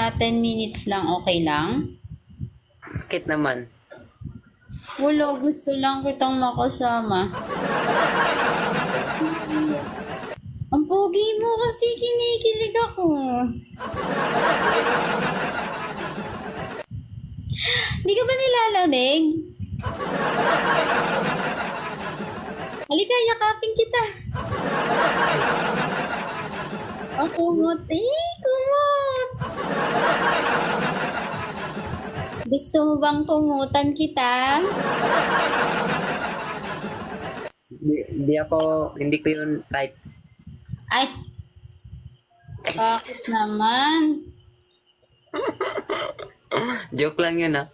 siya, 10 minutes lang, okay lang? Bakit naman? Wala, gusto lang kitang makasama. Ang pogi mo kasi, kinikilig ako. Hindi ka ba nilalamig? Halika, yakapin kita. Oh, kumot. Kumot! Gusto mo bang kumutan kita? Hindi ko yun type. Ay! Bakit naman? Joke lang yun, ha?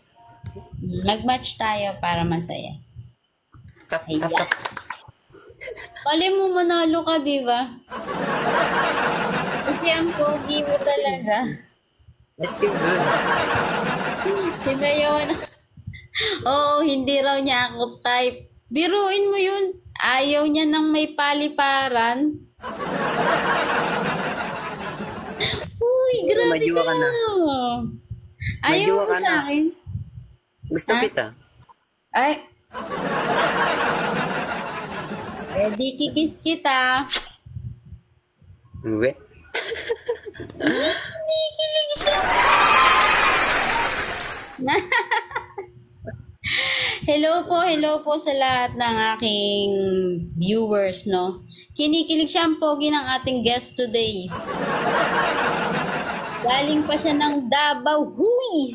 Mag-match tayo para masaya. Tap. Pali mo manalo ka, di ba? Kasi ang pogi mo talaga. Let's get good. Hinayawan. Oo, hindi raw niya ako type. Biruin mo yun. Ayaw niya ng may paliparan. Uy, grabe Majuwa ka. ka na. Ayaw Majuwa mo ka sa na. akin. Gusto Ha? kita. Ay. Pwede kikis kita. Uwe. Kinikilig siya. Hello po sa lahat ng aking viewers, no? Kinikilig siya ang pogi ng ating guest today. Galing pa siya ng Davao. Huy!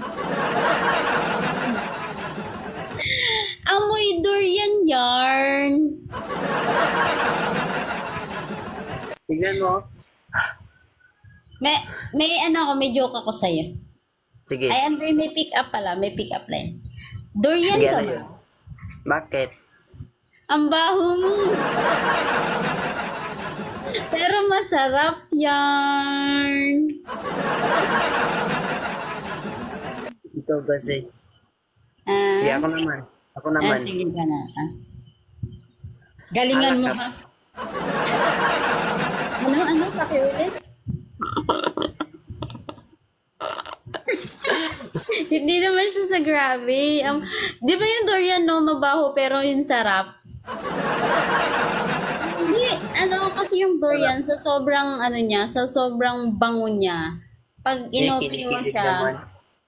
Amoy durian yarn. Tignan mo. May joke ako sa'yo. Sige. Ay, Andre, may pick up pala. May pick up line. Durian Sige, ka ano ba? yun? Bakit? Ang baho mo. Pero masarap yarn. Ikaw kasi. Hindi, ako naman. Ako naman. Sige ka na. Galingan mo, ha? Ano? Pakiulit? Hindi naman siya sa grabe. Di ba yung durian, no, mabaho pero yung sarap? Hindi, kasi yung durian sa sobrang sa sobrang bango niya. Pag inopen mo Kinikilig siya, naman.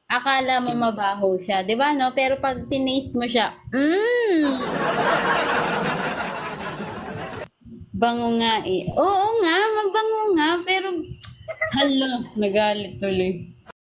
akala mo mabaho siya, di ba, no? Pero pag tinaste mo siya, bango nga eh. Oo nga, mabango nga, pero hala, nagalit tuloy.